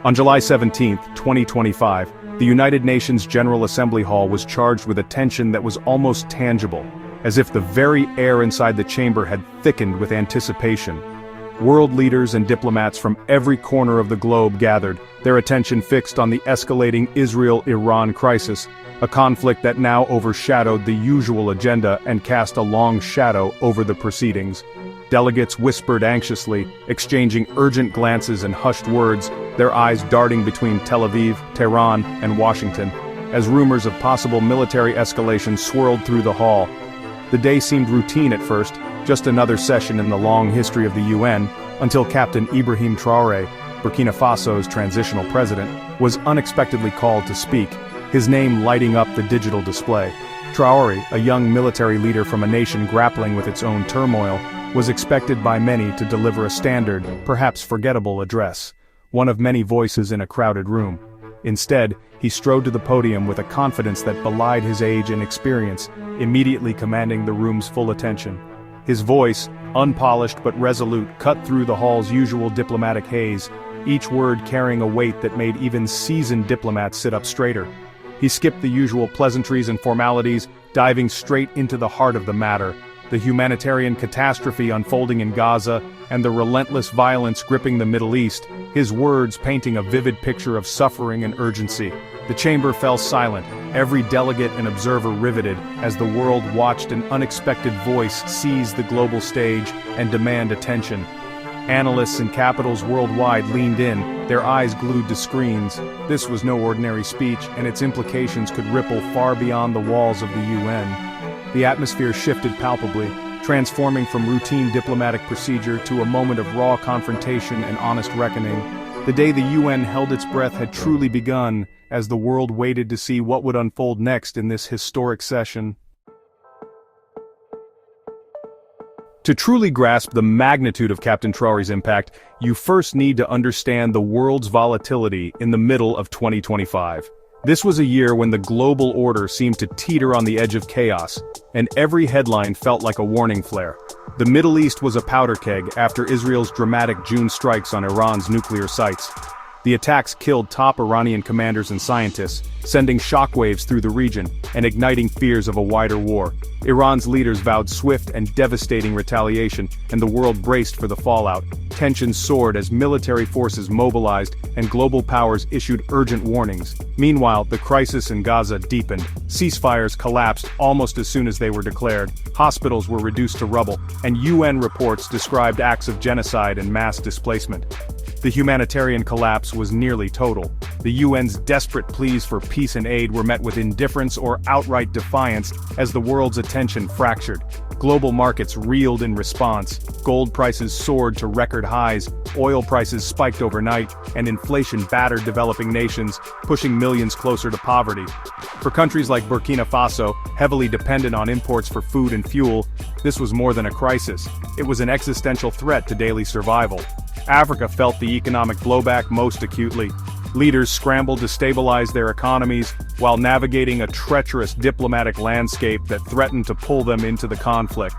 On July 17, 2025, the United Nations General Assembly Hall was charged with a tension that was almost tangible, as if the very air inside the chamber had thickened with anticipation. World leaders and diplomats from every corner of the globe gathered, their attention fixed on the escalating Israel-Iran crisis, a conflict that now overshadowed the usual agenda and cast a long shadow over the proceedings. Delegates whispered anxiously, exchanging urgent glances and hushed words, their eyes darting between Tel Aviv, Tehran, and Washington, as rumors of possible military escalation swirled through the hall. The day seemed routine at first, just another session in the long history of the UN, until Captain Ibrahim Traoré, Burkina Faso's transitional president, was unexpectedly called to speak, his name lighting up the digital display. Traoré, a young military leader from a nation grappling with its own turmoil, was expected by many to deliver a standard, perhaps forgettable address, one of many voices in a crowded room. Instead, he strode to the podium with a confidence that belied his age and experience, immediately commanding the room's full attention. His voice, unpolished but resolute, cut through the hall's usual diplomatic haze, each word carrying a weight that made even seasoned diplomats sit up straighter. He skipped the usual pleasantries and formalities, diving straight into the heart of the matter, the humanitarian catastrophe unfolding in Gaza, and the relentless violence gripping the Middle East, his words painting a vivid picture of suffering and urgency. The chamber fell silent, every delegate and observer riveted, as the world watched an unexpected voice seize the global stage and demand attention. Analysts in capitals worldwide leaned in, their eyes glued to screens. This was no ordinary speech, and its implications could ripple far beyond the walls of the UN. The atmosphere shifted palpably, transforming from routine diplomatic procedure to a moment of raw confrontation and honest reckoning. The day the UN held its breath had truly begun, as the world waited to see what would unfold next in this historic session. To truly grasp the magnitude of Captain Traoré's impact, you first need to understand the world's volatility in the middle of 2025. This was a year when the global order seemed to teeter on the edge of chaos, and every headline felt like a warning flare. The Middle East was a powder keg after Israel's dramatic June strikes on Iran's nuclear sites. The attacks killed top Iranian commanders and scientists, sending shockwaves through the region and igniting fears of a wider war. Iran's leaders vowed swift and devastating retaliation, and the world braced for the fallout. Tensions soared as military forces mobilized and global powers issued urgent warnings. Meanwhile, the crisis in Gaza deepened. Ceasefires collapsed almost as soon as they were declared. Hospitals were reduced to rubble, and UN reports described acts of genocide and mass displacement. The humanitarian collapse was nearly total. The UN's desperate pleas for peace and aid were met with indifference or outright defiance as the world's attention fractured. Global markets reeled in response, gold prices soared to record highs, oil prices spiked overnight, and inflation battered developing nations, pushing millions closer to poverty. For countries like Burkina Faso, heavily dependent on imports for food and fuel, this was more than a crisis. It was an existential threat to daily survival. Africa felt the economic blowback most acutely. Leaders scrambled to stabilize their economies while navigating a treacherous diplomatic landscape that threatened to pull them into the conflict.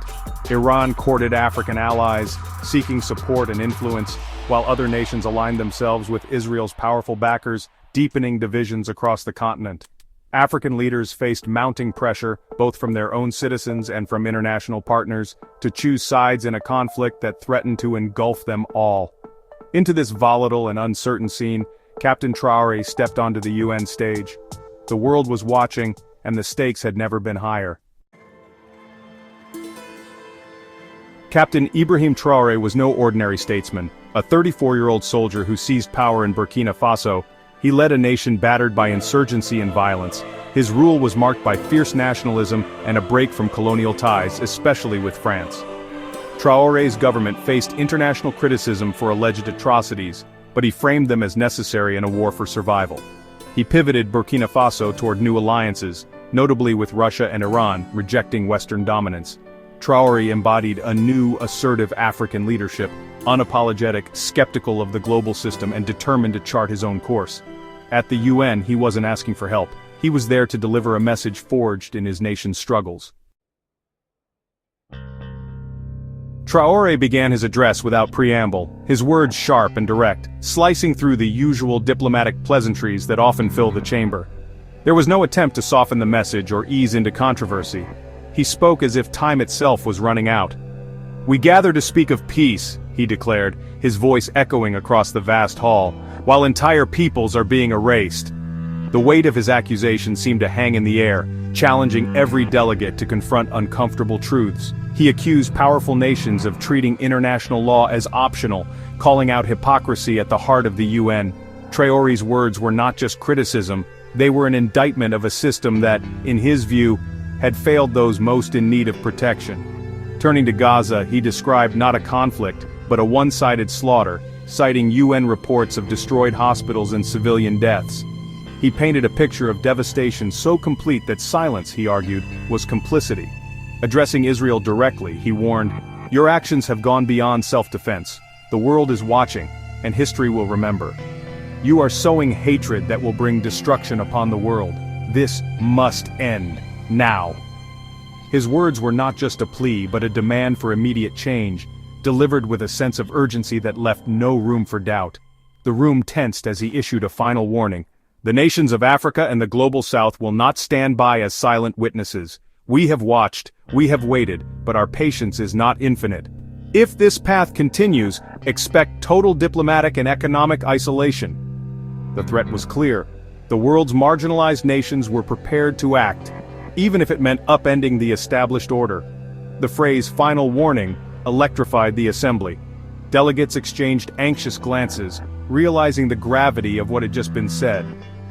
Iran courted African allies, seeking support and influence, while other nations aligned themselves with Israel's powerful backers, deepening divisions across the continent. African leaders faced mounting pressure, both from their own citizens and from international partners, to choose sides in a conflict that threatened to engulf them all. Into this volatile and uncertain scene, Captain Traoré stepped onto the UN stage. The world was watching, and the stakes had never been higher. Captain Ibrahim Traoré was no ordinary statesman, a 34-year-old soldier who seized power in Burkina Faso. He led a nation battered by insurgency and violence. His rule was marked by fierce nationalism and a break from colonial ties, especially with France. Traoré's government faced international criticism for alleged atrocities, but he framed them as necessary in a war for survival. He pivoted Burkina Faso toward new alliances, notably with Russia and Iran, rejecting Western dominance. Traoré embodied a new, assertive African leadership, unapologetic, skeptical of the global system, and determined to chart his own course. At the UN, he wasn't asking for help. He was there to deliver a message forged in his nation's struggles. Traore began his address without preamble, his words sharp and direct, slicing through the usual diplomatic pleasantries that often fill the chamber. There was no attempt to soften the message or ease into controversy. He spoke as if time itself was running out. "We gather to speak of peace," he declared, his voice echoing across the vast hall, "while entire peoples are being erased." The weight of his accusation seemed to hang in the air, challenging every delegate to confront uncomfortable truths. He accused powerful nations of treating international law as optional, calling out hypocrisy at the heart of the UN. Traore's words were not just criticism, they were an indictment of a system that, in his view, had failed those most in need of protection. Turning to Gaza, he described not a conflict, but a one-sided slaughter, citing UN reports of destroyed hospitals and civilian deaths. He painted a picture of devastation so complete that silence, he argued, was complicity. Addressing Israel directly, he warned, "Your actions have gone beyond self-defense. The world is watching, and history will remember. You are sowing hatred that will bring destruction upon the world. This must end, now." His words were not just a plea but a demand for immediate change, delivered with a sense of urgency that left no room for doubt. The room tensed as he issued a final warning. "The nations of Africa and the global south will not stand by as silent witnesses. We have watched, we have waited, but our patience is not infinite. If this path continues, expect total diplomatic and economic isolation." The threat was clear. The world's marginalized nations were prepared to act, even if it meant upending the established order. The phrase "final warning" electrified the assembly. Delegates exchanged anxious glances, realizing the gravity of what had just been said.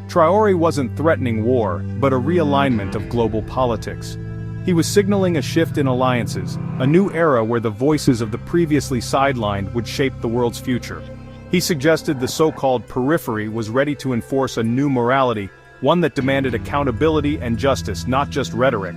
Traore wasn't threatening war, but a realignment of global politics. He was signaling a shift in alliances, a new era where the voices of the previously sidelined would shape the world's future. He suggested the so-called periphery was ready to enforce a new morality, one that demanded accountability and justice, not just rhetoric.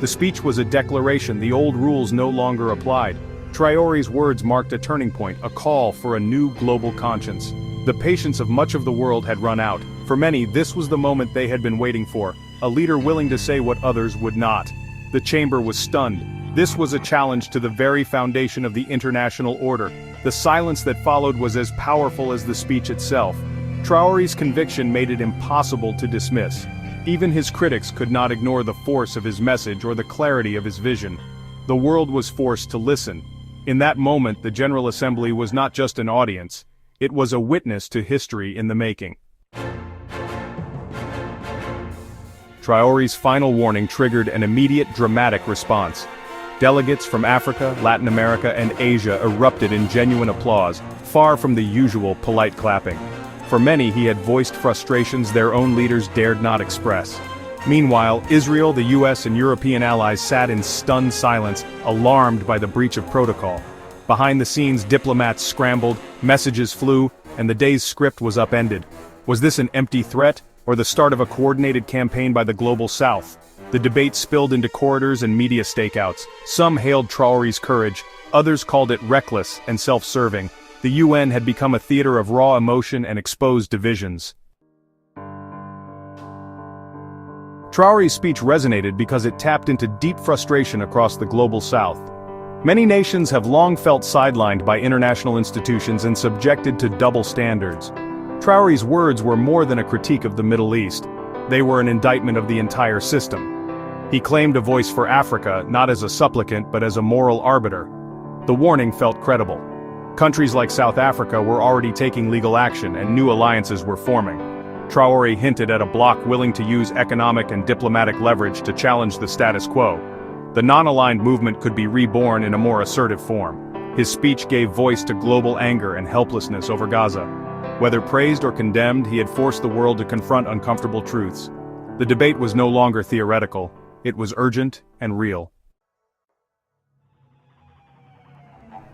The speech was a declaration the old rules no longer applied. Traore's words marked a turning point, a call for a new global conscience. The patience of much of the world had run out. For many, this was the moment they had been waiting for, a leader willing to say what others would not. The chamber was stunned. This was a challenge to the very foundation of the international order. The silence that followed was as powerful as the speech itself. Traore's conviction made it impossible to dismiss. Even his critics could not ignore the force of his message or the clarity of his vision. The world was forced to listen. In that moment, the General Assembly was not just an audience, it was a witness to history in the making. Traore's final warning triggered an immediate dramatic response. Delegates from Africa, Latin America, and Asia erupted in genuine applause, far from the usual polite clapping. For many, he had voiced frustrations their own leaders dared not express. Meanwhile, Israel, the US, and European allies sat in stunned silence, alarmed by the breach of protocol. Behind the scenes, diplomats scrambled, messages flew, and the day's script was upended. Was this an empty threat, or the start of a coordinated campaign by the global south? The debate spilled into corridors and media stakeouts. Some hailed Traore's courage, others called it reckless and self-serving. The UN had become a theater of raw emotion and exposed divisions. Traore's speech resonated because it tapped into deep frustration across the global south. Many nations have long felt sidelined by international institutions and subjected to double standards. Traore's words were more than a critique of the Middle East. They were an indictment of the entire system. He claimed a voice for Africa, not as a supplicant but as a moral arbiter. The warning felt credible. Countries like South Africa were already taking legal action and new alliances were forming. Traore hinted at a bloc willing to use economic and diplomatic leverage to challenge the status quo. The non-aligned movement could be reborn in a more assertive form. His speech gave voice to global anger and helplessness over Gaza. Whether praised or condemned, he had forced the world to confront uncomfortable truths. The debate was no longer theoretical, it was urgent and real.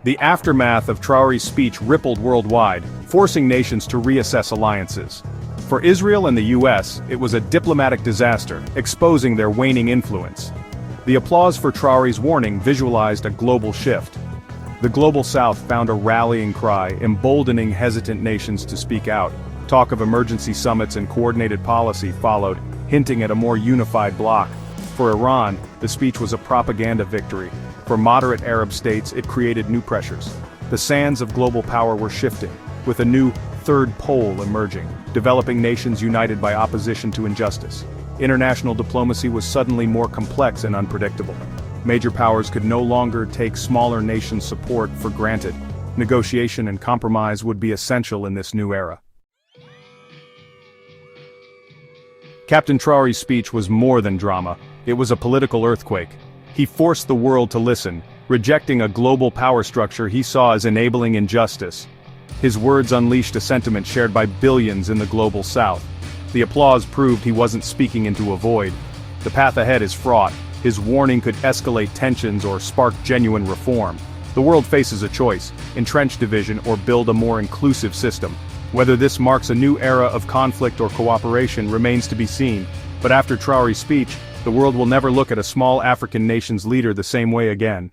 The aftermath of Traore's speech rippled worldwide, forcing nations to reassess alliances. For Israel and the US, it was a diplomatic disaster, exposing their waning influence. The applause for Traore's warning visualized a global shift. The global south found a rallying cry, emboldening hesitant nations to speak out. Talk of emergency summits and coordinated policy followed, hinting at a more unified bloc. For Iran, the speech was a propaganda victory. For moderate Arab states, it created new pressures. The sands of global power were shifting, with a new third pole emerging, developing nations united by opposition to injustice. International diplomacy was suddenly more complex and unpredictable. Major powers could no longer take smaller nations' support for granted. Negotiation and compromise would be essential in this new era. Captain Traoré's speech was more than drama, it was a political earthquake. He forced the world to listen, rejecting a global power structure he saw as enabling injustice. His words unleashed a sentiment shared by billions in the global south. The applause proved he wasn't speaking into a void. The path ahead is fraught. His warning could escalate tensions or spark genuine reform. The world faces a choice: entrench division or build a more inclusive system. Whether this marks a new era of conflict or cooperation remains to be seen, but after Traoré's speech, the world will never look at a small African nation's leader the same way again.